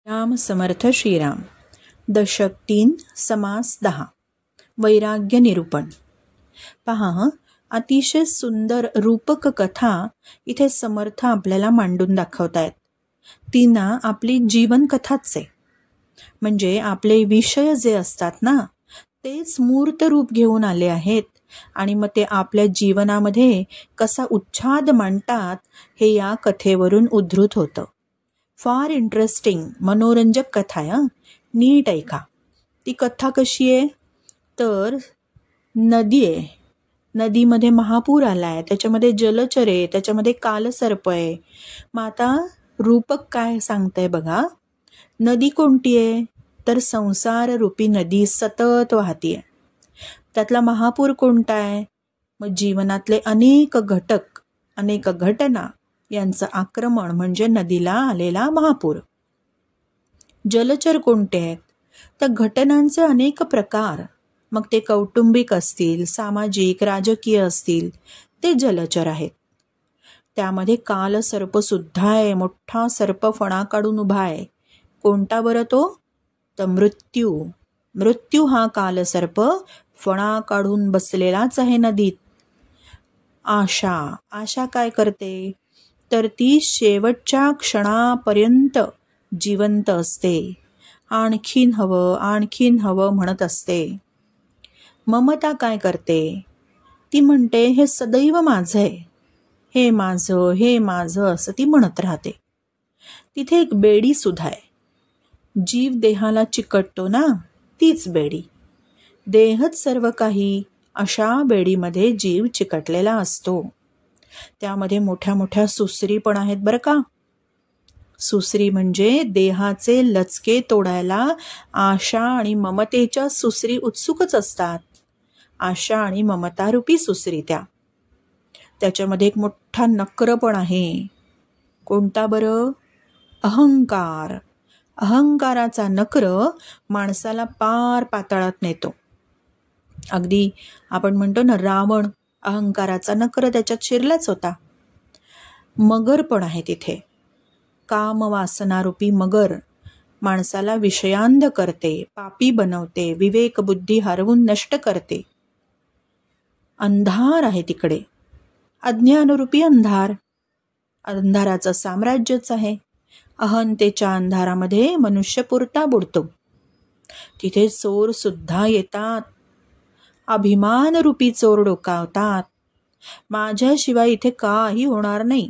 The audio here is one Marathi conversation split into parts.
राम समर्थ श्रीराम. दशक 3 समास 10. वैराग्य निरूपण. पहा, अतिशय सुंदर रूपक कथा इथे समर्थ आपल्याला मांडून दाखवतायत. ती ना आपली जीवन कथाच आहे. म्हणजे आपले विषय जे असतात ना, तेच मूर्त रूप घेऊन आले आहेत आणि मग ते आपल्या जीवनामध्ये कसा उच्छाद मांडतात हे या कथेवरून उद्धृत होतं. फार इंटरेस्टिंग, मनोरंजक कथा आहे. नीट ऐका. ती कथा कशी आहे तर, नदी आहे, नदीमध्ये महापूर आलाय, त्याच्यामध्ये जलचर आहे, त्याच्यामध्ये कालसर्प आहे. मग आता रूपक काय सांगतंय बघा. नदी कोणती आहे तर संसार रूपी नदी सतत वाहतीये. त्यातला महापूर कोणता आहे? मग जीवनातले अनेक घटक, अनेक घटना यांचं आक्रमण म्हणजे नदीला आलेला महापूर. जलचर कोणते आहेत तर घटनांचे अनेक प्रकार, मग ते कौटुंबिक असतील, सामाजिक, राजकीय असतील, ते जलचर आहेत. त्यामध्ये कालसर्प सुद्धा आहे. मोठा सर्प फणा काढून उभा आहे. कोणता बरं तो? तर मृत्यू. मृत्यू हा कालसर्प फणा काढून बसलेलाच आहे नदीत. आशा काय करते तर ती शेवटच्या क्षणापर्यंत जिवंत असते. आणखीन हवं म्हणत असते. ममता काय करते? ती म्हणते हे सदैव माझं आहे, हे माझं असं ती म्हणत राहते. तिथे एक बेडी सुद्धा आहे. जीव देहाला चिकटतो ना, तीच बेडी. देहच सर्व काही, अशा बेडीमध्ये जीव चिकटलेला असतो. त्यामध्ये मोठ्या मोठ्या सुसरी पण आहेत बरं का. सुसरी म्हणजे देहाचे लचके तोडायला आशा आणि ममतेच्या सुसरी उत्सुकच असतात. आशा आणि ममता रूपी सुसरी त्याच्यामध्ये एक मोठा नक्र पण आहे. कोणता बरं? अहंकार. अहंकाराचा नक्र माणसाला पार पाताळात नेतो. अगदी आपण म्हणतो ना, रावण अहंकाराचा नक्र त्याच्यात शिरलाच होता. मगर पण आहे तिथे. कामवासनारूपी मगर माणसाला विषयांध करते, पापी बनवते, विवेक बुद्धी हरवून नष्ट करते. अंधार आहे तिकडे, अज्ञानरूपी अंधार. अंधाराचं साम्राज्यच आहे. अहंतेच्या अंधारामध्ये मनुष्य पुरता बुडतो. तिथे चोर सुद्धा येतात. अभिमानरूपी चोर डोकावतात. माझ्याशिवाय इथे काही होणार नाही,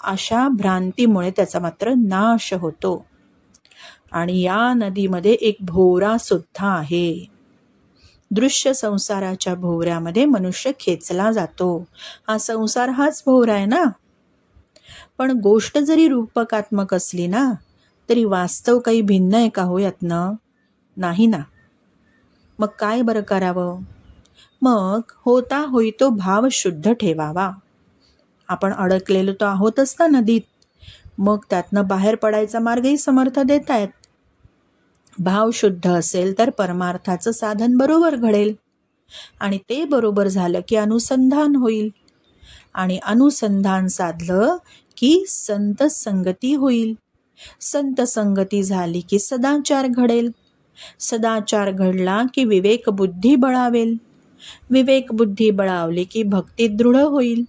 अशा भ्रांतीमुळे त्याचा मात्र नाश होतो. आणि या नदीमध्ये एक भोवरा सुद्धा आहे. दृश्य संसाराच्या भोवऱ्यामध्ये मनुष्य खेचला जातो. हा संसार हाच भोवरा आहे ना. पण गोष्ट जरी रूपकात्मक असली ना, तरी वास्तव काही भिन्न आहे का हो यातनं? नाही ना. मग काय बरं करावं? मग होता होई तो भाव शुद्ध ठेवावा. आपण अडकलेलो तो आहोतच ना नदीत. मग त्यातनं बाहेर पडायचा मार्गही समर्थ देत आहेत. भाव शुद्ध असेल तर परमार्थाचं साधन बरोबर घडेल. आणि ते बरोबर झालं की अनुसंधान होईल. आणि अनुसंधान साधलं की संत संगती होईल. संत संगती झाली की सदाचार घडेल. सदाचार घडला की विवेक बुद्धी बळावेल. विवेक बुद्धी बळावली की भक्ती दृढ होईल.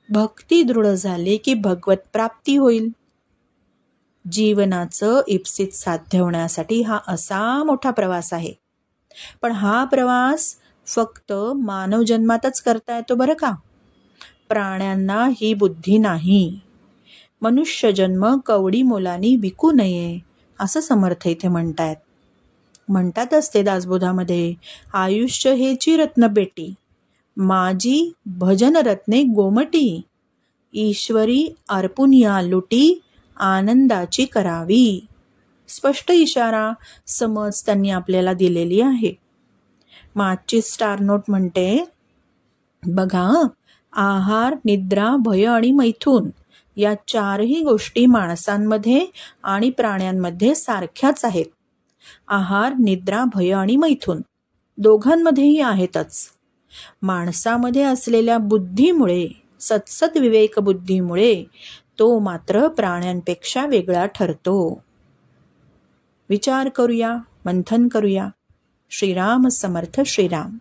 भक्ती दृढ झाली की भगवत प्राप्ती होईल. जीवनाचं इप्सित साध्य होण्यासाठी हा असा मोठा प्रवास आहे. पण हा प्रवास फक्त मानव जन्मातच करता येतो बरं का. प्राण्यांना ही बुद्धी नाही. मनुष्य जन्म कवडी मोलानी विकू नये, असं समर्थ इथे म्हणतायत. म्हणतातच ते दासबोधामध्ये, आयुष्य हेची रत्न पेटी, माझी भजन रत्ने गोमटी, ईश्वरी अर्पुन या लुटी, आनंदाची करावी. स्पष्ट इशारा, समज त्यांनी आपल्याला दिलेली आहे. मागची स्टार नोट म्हणते बघा, आहार, निद्रा, भय आणि मैथून या चारही गोष्टी माणसांमध्ये आणि प्राण्यांमध्ये सारख्याच आहेत. आहार, निद्रा, भय आणि मैथून दोघांमध्येही आहेतच. माणसामध्ये असलेल्या बुद्धीमुळे, सत्सत विवेक बुद्धीमुळे तो मात्र प्राण्यांपेक्षा वेगळा ठरतो. विचार करूया, मंथन करूया. श्रीराम समर्थ श्रीराम.